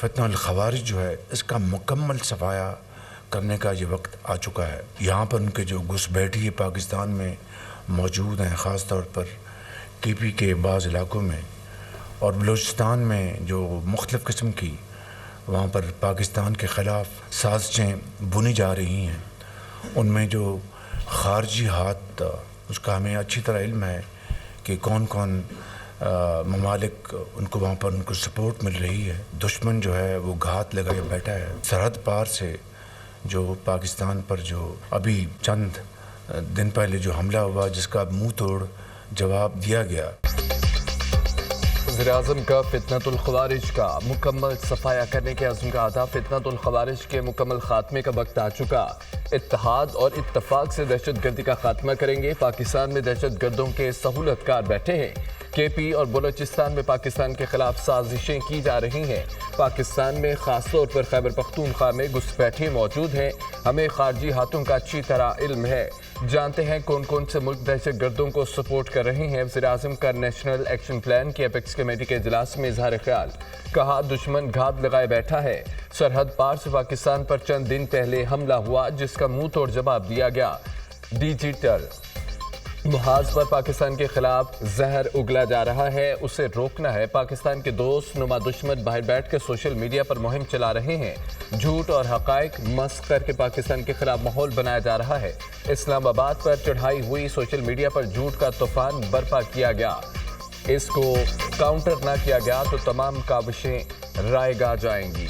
فتنہ الخوارج جو ہے اس کا مکمل صفایا کرنے کا یہ وقت آ چکا ہے۔ یہاں پر ان کے جو گھس بیٹھی پاکستان میں موجود ہیں، خاص طور پر کے پی کے بعض علاقوں میں اور بلوچستان میں جو مختلف قسم کی وہاں پر پاکستان کے خلاف سازشیں بنی جا رہی ہیں، ان میں جو خارجی ہاتھ، اس کا ہمیں اچھی طرح علم ہے کہ کون کون ممالک ان کو وہاں پر ان کو سپورٹ مل رہی ہے۔ دشمن جو ہے وہ گھات لگائے بیٹھا ہے۔ سرحد پار سے جو پاکستان پر جو ابھی چند دن پہلے جو حملہ ہوا، جس کا منہ توڑ جواب دیا گیا۔ وزیراعظم کا فتنۃ الخوارج کا مکمل صفایا کرنے کے عزم کا اعادہ۔ فتنۃ الخوارج کے مکمل خاتمے کا وقت آ چکا۔ اتحاد اور اتفاق سے دہشت گردی کا خاتمہ کریں گے۔ پاکستان میں دہشت گردوں کے سہولت کار بیٹھے ہیں۔ کے پی اور بلوچستان میں پاکستان کے خلاف سازشیں کی جا رہی ہیں۔ پاکستان میں خاص طور پر خیبر پختونخوا میں گھسپیٹھیں موجود ہیں۔ ہمیں خارجی ہاتھوں کا اچھی طرح علم ہے، جانتے ہیں کون کون سے ملک دہشت گردوں کو سپورٹ کر رہے ہیں۔ وزیراعظم کا نیشنل ایکشن پلان کی اپیکس کمیٹی کے اجلاس میں اظہار خیال، کہا دشمن گھات لگائے بیٹھا ہے۔ سرحد پار سے پاکستان پر چند دن پہلے حملہ ہوا، جس کا منہ توڑ جواب دیا گیا۔ ڈیجیٹل محاذ پر پاکستان کے خلاف زہر اگلا جا رہا ہے، اسے روکنا ہے۔ پاکستان کے دوست نما دشمن باہر بیٹھ کے سوشل میڈیا پر مہم چلا رہے ہیں۔ جھوٹ اور حقائق مسخ کر کے پاکستان کے خلاف ماحول بنایا جا رہا ہے۔ اسلام آباد پر چڑھائی ہوئی سوشل میڈیا پر جھوٹ کا طوفان برپا کیا گیا۔ اس کو کاؤنٹر نہ کیا گیا تو تمام کاوشیں رائے گاہ جائیں گی۔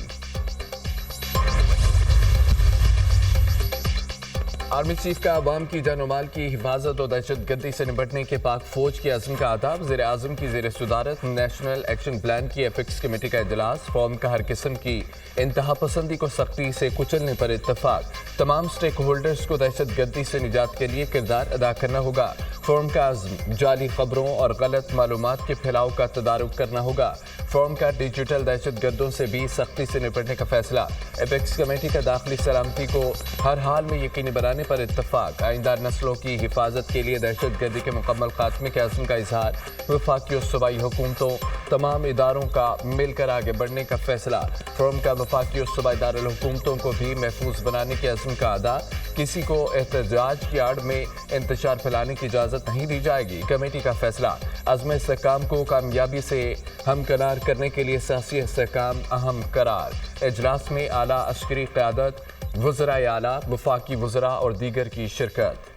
آرمی چیف کا عوام کی جان و مال کی حفاظت اور دہشت گردی سے نمٹنے کے پاک فوج کے عزم کا اعادہ۔ وزیر اعظم کی زیر صدارت نیشنل ایکشن پلان کی اپیکس کمیٹی کا اجلاس۔ قوم کا ہر قسم کی انتہا پسندی کو سختی سے کچلنے پر اتفاق۔ تمام سٹیک ہولڈرز کو دہشت گردی سے نجات کے لیے کردار ادا کرنا ہوگا۔ فورم کا عزم، جعلی خبروں اور غلط معلومات کے پھیلاؤ کا تدارک کرنا ہوگا۔ فورم کا ڈیجیٹل دہشت گردوں سے بھی سختی سے نپٹنے کا فیصلہ۔ اپیکس کمیٹی کا داخلی سلامتی کو ہر حال میں یقینی بنانے پر اتفاق۔ آئندہ نسلوں کی حفاظت کے لیے دہشت گردی کے مکمل خاتمے کے عزم کا اظہار۔ وفاقی اور صوبائی حکومتوں، تمام اداروں کا مل کر آگے بڑھنے کا فیصلہ۔ فورم کا وفاقی اور صوبائی دارالحکومتوں کو بھی محفوظ بنانے کے عزم کا ادا۔ کسی کو احتجاج کی آڑ میں انتشار پھیلانے کی اجازت نہیں دی جائے گی، کمیٹی کا فیصلہ۔ عزم استحکام کو کامیابی سے ہمکنار کرنے کے لیے سیاسی استحکام اہم قرار۔ اجلاس میں اعلیٰ عسکری قیادت، وزرائے اعلیٰ، وفاقی وزراء اور دیگر کی شرکت۔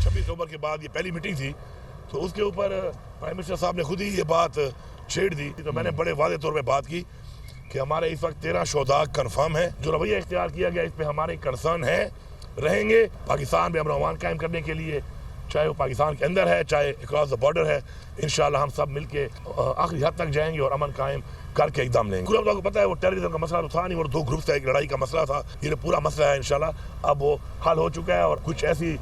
26 نومبر کے بعد یہ پہلی میٹنگ تھی، تو اس کے اوپر پرائم منسٹر صاحب نے خود ہی یہ بات چھیڑ دی، تو میں نے بڑے واضح طور پہ بات کی کہ ہمارے اس وقت 13 شہداء کنفرم ہے۔ جو رویہ اختیار کیا گیا اس پہ ہمارے کنسرن ہے، رہیں گے پاکستان میں امن و امان قائم کرنے کے لیے، چاہے وہ پاکستان کے اندر ہے چاہے اکراس دا بارڈر ہے۔ انشاءاللہ ہم سب مل کے آخری حد تک جائیں گے اور امن قائم کر کے اقدام لیں گے۔ پورا کو پتہ ہے وہ ٹیررزم کا مسئلہ تو تھا نہیں، وہ 2 گروپس کا ایک لڑائی کا مسئلہ تھا، یہ پورا مسئلہ ہے انشاءاللہ اب وہ حل ہو چکا ہے، اور کچھ ایسی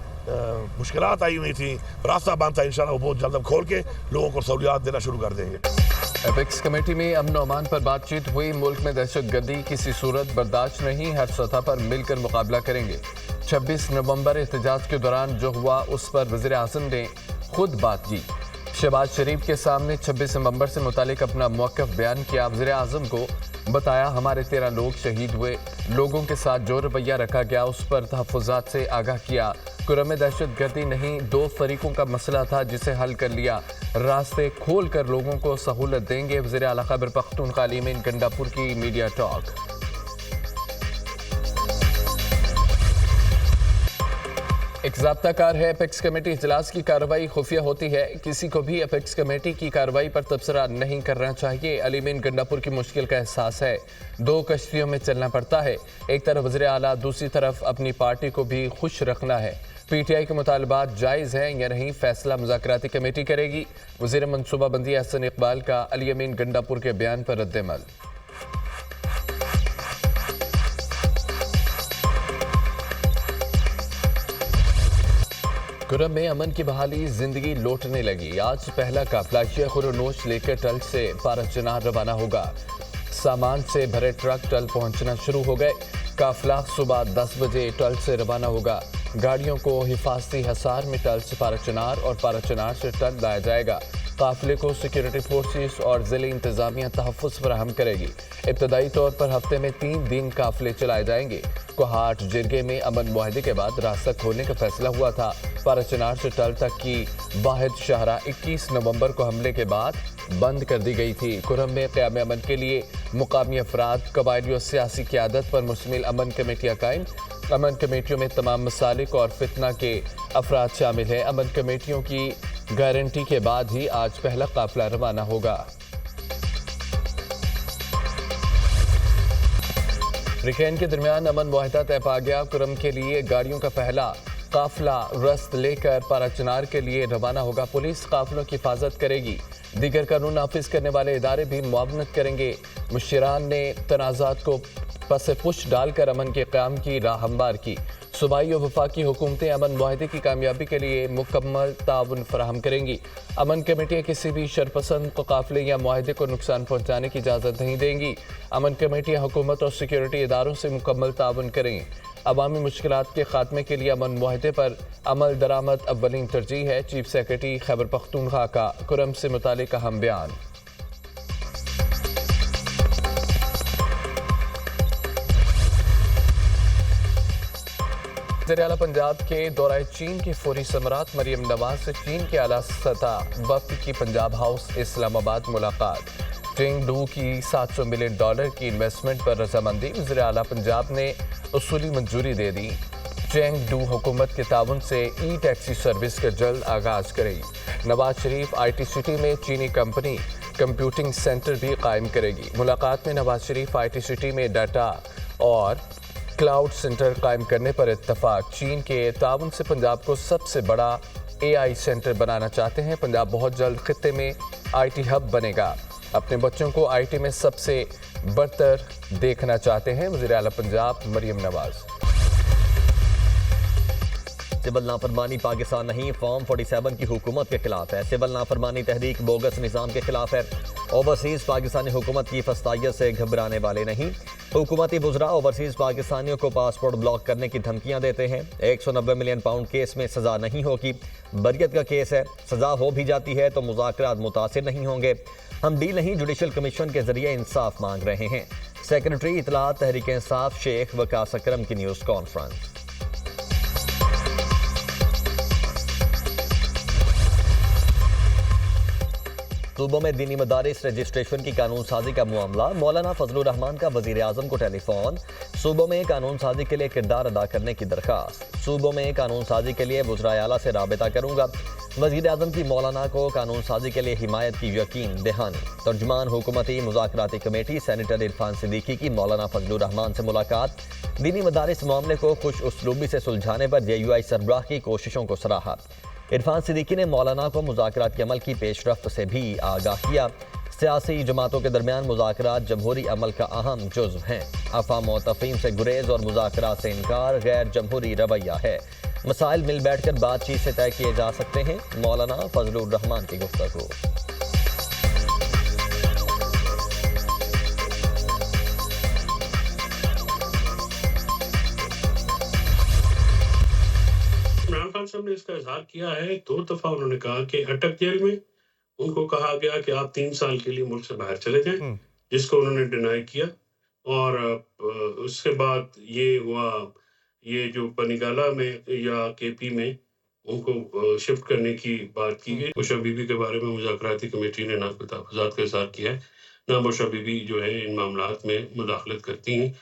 مشکلات آئی ہوئی تھیں، راستہ بند تھا، انشاءاللہ وہ بہت جلد کھول کے لوگوں کو سہولیات دینا شروع کر دیں گے۔ اپیکس کمیٹی میں امن و امان پر بات چیت ہوئی۔ ملک میں دہشت گردی کسی صورت برداشت نہیں، ہر سطح پر مل کر مقابلہ کریں گے۔ 26 نومبر احتجاج کے دوران جو ہوا اس پر وزیر اعظم نے خود بات کی۔ شہباز شریف کے سامنے 26 نومبر سے متعلق اپنا موقف بیان کیا۔ وزیر اعظم کو بتایا ہمارے 13 لوگ شہید ہوئے، لوگوں کے ساتھ جو رویہ رکھا گیا اس پر تحفظات سے آگاہ کیا۔ کرم میں دہشت گردی نہیں، 2 فریقوں کا مسئلہ تھا جسے حل کر لیا، راستے کھول کر لوگوں کو سہولت دیں گے۔ وزیر اعلیٰ خیبر پختونخوا علیمین گنڈاپور کی میڈیا ٹاک۔ ایک ضابطہ کار ہے، اپیکس کمیٹی اجلاس کی کارروائی خفیہ ہوتی ہے، کسی کو بھی اپیکس کمیٹی کی کارروائی پر تبصرہ نہیں کرنا چاہیے۔ علیمین گنڈاپور کی مشکل کا احساس ہے، 2 کشتیوں میں چلنا پڑتا ہے، ایک طرف وزیر اعلیٰ، دوسری طرف اپنی پارٹی کو بھی خوش رکھنا ہے۔ پی ٹی آئی کے مطالبات جائز ہیں یا نہیں، فیصلہ مذاکراتی کمیٹی کرے گی۔ وزیر منصوبہ بندی احسن اقبال کا علیمین گنڈاپور کے بیان پر رد عمل۔ کرم میں امن کی بحالی، زندگی لوٹنے لگی۔ آج پہلا قافلہ شیخ نوش لے کر ٹل سے پارا چنار روانہ ہوگا۔ سامان سے بھرے ٹرک ٹل پہنچنا شروع ہو گئے۔ قافلہ صبح 10 بجے ٹل سے روانہ ہوگا۔ گاڑیوں کو حفاظتی حصار میں ٹل سے پارا چنار اور پارا چنار سے ٹل لایا جائے گا۔ काफिले को सिक्योरिटी फोर्सेस और ज़िली इंतजामिया तहफ़्फ़ुज़ फराहम करेगी। इब्तदाई तौर पर हफ्ते में 3 दिन काफिले चलाए जाएंगे। कोहाट जिरगे में अमन मुआहदे के बाद रास्ता खोलने का फैसला हुआ था, पर चिनार से टल तक की वाहिद शाहराह 21 नवंबर को हमले के बाद बंद कर दी गई थी। कुरम में क़याम अमन के लिए मुकामी अफराद, कबायली और सियासी क़यादत पर मुश्तमिल अमन कमेटियाँ कायम। अमन कमेटियों में तमाम मसालिक और फितना के अफराद शामिल हैं। अमन कमेटियों की गारंटी के बाद ही आज पहला काफिला रवाना होगा। रिकैन के दरमियान अमन मुआहदा तय पा गया। कुरम के लिए गाड़ियों का पहला काफिला रस्त लेकर पाराचनार के लिए रवाना होगा। पुलिस काफिलों की हिफाजत करेगी। दीगर कानून नाफिज करने वाले इदारे भी मुआवनत करेंगे। मुशीरान ने तनाज़ात को पस पुश डालकर अमन के क़याम की राह हमवार की। सूबाई और वफाकी हुकूमतें अमन मुआहदे की कामयाबी के लिए मुकम्मल ताउन फराहम करेंगी। अमन कमेटियाँ किसी भी शरपसंद को काफिले या मुआहदे को नुकसान पहुँचाने की इजाज़त नहीं देंगी। अमन कमेटियाँ हुकूमत और सिक्योरिटी इदारों से मुकम्मल ताउन करेंगी। अवामी मुश्किलात के खात्मे के लिए अमन मुआहदे पर अमल दरामद अव्वलीन तरजीह है। चीफ सेक्रेटरी खैबर पख्तूनख्वा का कुरम से मुतालिक अहम बयान। वज़ीर-ए-आला पंजाब के दौरे चीन की फौरी समरात। मरियम नवाज से चीन के आला सतह वफ़द की पंजाब हाउस इस्लामाबाद मुलाकात। चेंगडू की $700 मिलियन की इन्वेस्टमेंट पर रजामंदी। वज़ीर-ए-आला पंजाब ने उसूली मंजूरी दे दी। चेंगडू हुकूमत के ताउन से ई टैक्सी सर्विस का जल्द आगाज करेगी। नवाज शरीफ IT सिटी में चीनी कंपनी कंप्यूटिंग सेंटर भी कायम करेगी। मुलाकात में नवाज शरीफ IT सिटी में डाटा और क्लाउड सेंटर कायम करने पर इत्तफाक। चीन के ताउन से पंजाब को सबसे बड़ा AI सेंटर बनाना चाहते हैं। पंजाब बहुत जल्द खित्ते में IT हब बनेगा। अपने बच्चों को IT में सबसे बरतर देखना चाहते हैं वज़ीर-ए-आला पंजाब मरियम नवाज। सिविल नाफरमानी पाकिस्तान नहीं, फॉर्म 47 की हुकूमत के खिलाफ है। सिविल नाफरमानी तहरीक बोगस निज़ाम के खिलाफ है। ओवरसीज़ पाकिस्तानी हुकूमत की फस्तायत से घबराने वाले नहीं। हुकूमती बुज़रा ओवरसीज़ पाकिस्तानियों को पासपोर्ट ब्लॉक करने की धमकियां देते हैं। 190 मिलियन पाउंड केस में सज़ा नहीं होगी। बरियत का केस है, सज़ा हो भी जाती है तो मुज़ाकरात मुतासिर नहीं होंगे। हम डील नहीं, जुडिशल कमीशन के जरिए इंसाफ मांग रहे हैं। सेक्रेटरी इतलात तहरीक इंसाफ शेख वकास अकरम की न्यूज़ कॉन्फ्रेंस। सूबों में दीनी मदारिस रजिस्ट्रेशन की कानून साजी का मामला। मौलाना फजलुर रहमान का वजीर आजम को टेलीफोन। सूबों में कानून साजी के लिए किरदार अदा करने की दरखास्त। सूबों में कानून साजी के लिए वज़राए आला से राबिता करूंगा। वजीर आजम की मौलाना को कानून साजी के लिए हिमायत की यकीन दहानी। तर्जुमान हुकूमती मुज़ाकराती कमेटी सेनेटर इरफान सिद्दीकी की मौलाना फजलुर रहमान से मुलाकात। दीनी मदारिस मामले को खुश उसलूबी से सुलझाने पर JUI सरबराह की कोशिशों को सराहा। इरफान सिद्दीकी ने मौलाना को मुज़ाकरात के अमल की पेशरफ्त से भी आगाह किया। सियासी जमातों के दरमियान मुज़ाकरात जमहूरी अमल का अहम जुज़्व हैं। अफ़ाम व तफ़हीम से गुरेज और मुज़ाकरात से इनकार गैर जमहूरी रवैया है। मसाइल मिल बैठ कर बातचीत से तय किए जा सकते हैं। मौलाना फजलुर रहमान की गुफ्तगू। इमरान खान साहब ने इसका इजहार किया है। 2 दफा उन्होंने कहा कि अटक जेल में उनको कहा गया कि आप 3 साल के लिए मुल्क से बाहर चले जाएं, जिसको उन्होंने डिनाई किया। और उसके बाद ये हुआ, ये जो पनिगाला में या KP में उनको शिफ्ट करने की बात की गई। बुशरा बीबी के बारे में मुज़ाकराती कमेटी ने ना कोई तहफ़्फ़ुज़ात का इज़हार किया है, ना बुशरा बीबी जो है इन मामलात में मुदाखलत करती हैं।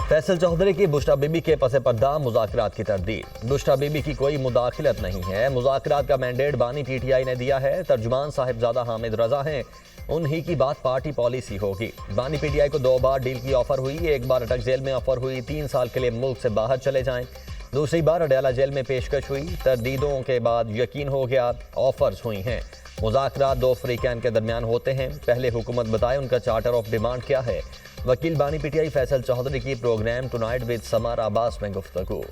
फैसल चौधरी की बुशरा बीबी के पसे पर्दा मुज़ाकरात की तरदीद। बुशरा बीबी की कोई मुदाखलत नहीं है। मुज़ाकरात का मैंडेट बानी PTI ने दिया है। तर्जुमान साहिबजादा हामिद रजा हैं, उन्हीं की बात पार्टी पॉलिसी होगी। बानी PTI को 2 बार डील की ऑफर हुई। एक बार अटक जेल में ऑफर हुई, 3 साल के लिए मुल्क से बाहर चले जाएं। दूसरी बार अडयाला जेल में पेशकश हुई। तरदीदों के बाद यकीन हो गया, ऑफर्स हुई हैं। मुज़ाकरात 2 फ्रीकैन के दरमियान होते हैं। पहले हुकूमत बताए उनका चार्टर ऑफ डिमांड क्या है। वकील बानी PTI फैसल चौधरी की प्रोग्राम टुनाइट विद समार अब्बास में गुफ्तगू।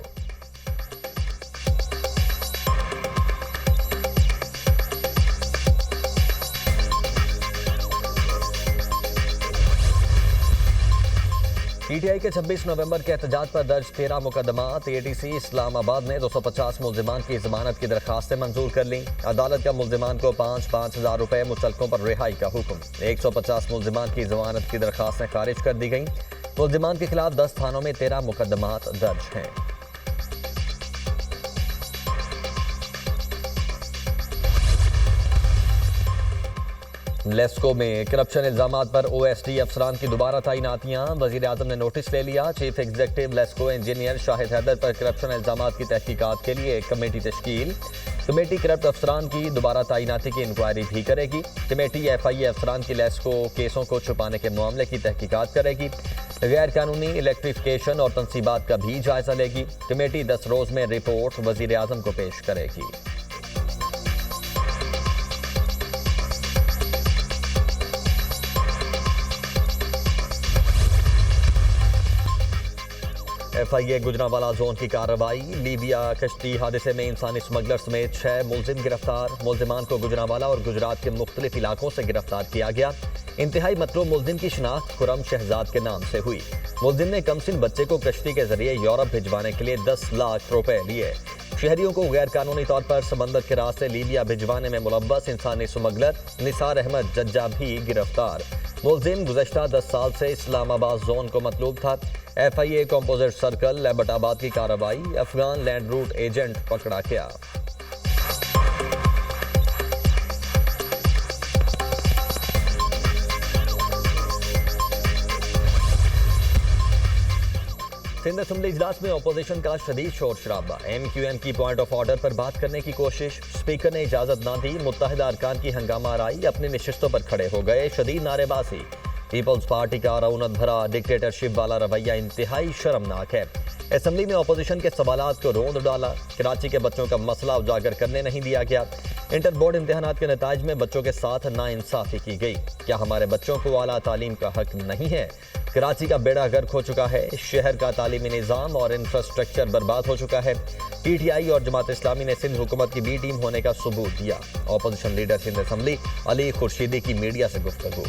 PTI के 26 नवंबर के एहतजाज पर दर्ज 13 मुकदमात ATC इस्लामाबाद ने 250 मुल्जिमान की जमानत की दरखास्तें मंजूर कर लीं। अदालत का मुल्जिमान को 5-5 हज़ार रुपये मुचलकों पर रिहाई का हुक्म। 150 मुल्जिमान की जमानत की दरखास्तें खारिज कर दी गईं। मुल्जिमान के खिलाफ 10 थानों में 13 मुकदमात दर्ज हैं। लेस्को में करप्शन इल्जामात पर OSD अफसरान की दोबारा तैनातियां। वजीर आजम ने नोटिस ले लिया। Chief executive LESCO engineer Shahid Haider पर करप्शन इल्जामात की तहकीकात के लिए एक कमेटी तश्कील। कमेटी करप्ट अफसरान की दोबारा तैनाती की इंक्वायरी भी करेगी। कमेटी FIA अफसरान की लेस्को केसों को छुपाने के मामले की तहकीकात करेगी। गैर कानूनी इलेक्ट्रिफिकेशन और तनसीबात का भी जायजा लेगी। कमेटी 10 रोज में रिपोर्ट वजीर आजम को पेश करेगी। FIA गुजरांवाला जोन की कार्रवाई। लीबिया कश्ती हादसे में इंसानी स्मगलर समेत 6 मुलजिम गिरफ्तार। मुलजिमान को गुजरांवाला और गुजरात के मुख्तलिफ इलाकों से गिरफ्तार किया गया। इंतहाई मतलूब मुलजिम की शिनाख्त खुरम शहजाद के नाम से हुई। मुलजिम ने कमसिन बच्चे को कश्ती के जरिए यूरोप भिजवाने के लिए 10 लाख रुपए लिए। शहरियों को गैर कानूनी तौर पर समंदर के रास्ते लीबिया भिजवाने में मुलव्वस इंसानी स्मगलर निसार अहमद जज्जा भी गिरफ्तार। मुलजिम गुज़श्ता 10 साल से इस्लामाबाद जोन को मतलूब था। FIA कॉम्पोजिट सर्कल एबटाबाद की कार्रवाई। अफगान लैंड रूट एजेंट पकड़ा गया। सिंध असम्बली इजलास में अपोजिशन का शदीद शोर शराबा। MQM की पॉइंट ऑफ ऑर्डर पर बात करने की कोशिश। स्पीकर ने इजाजत ना दी। मुत्तहिदा अरकान की हंगामा आराई अपनी नशिस्तों पर खड़े हो गए। शदीद नारेबाजी। पीपल्स पार्टी का रौनक भरा डिक्टेटरशिप वाला रवैया इंतहाई शर्मनाक है। असम्बली में अपोजिशन के सवालात को रोंद डाला। कराची के बच्चों का मसला उजागर करने नहीं दिया गया। इंटर बोर्ड इम्तिहानात के नताइज में बच्चों के साथ नाइंसाफी की गई। क्या हमारे बच्चों को आला तालीम का हक नहीं है? कराची का बेड़ा गर्क हो चुका है। शहर का तालीमी निज़ाम और इंफ्रास्ट्रक्चर बर्बाद हो चुका है। PTI और जमात इस्लामी ने सिंध हुकूमत की B टीम होने का सबूत दिया। Opposition leader Sindh assembly Ali Khurshidi की मीडिया से गुफ्तगू।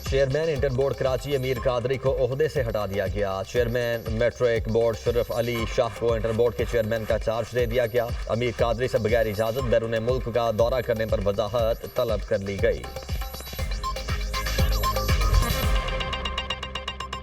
चेयरमैन इंटर बोर्ड कराची अमीर कादरी को ओहदे से हटा दिया गया। चेयरमैन मेट्रिक बोर्ड शरीफ अली शाह को इंटर बोर्ड के चेयरमैन का चार्ज दे दिया गया। अमीर कादरी से बगैर इजाजत बैरून मुल्क का दौरा करने पर वजाहत तलब कर ली गई।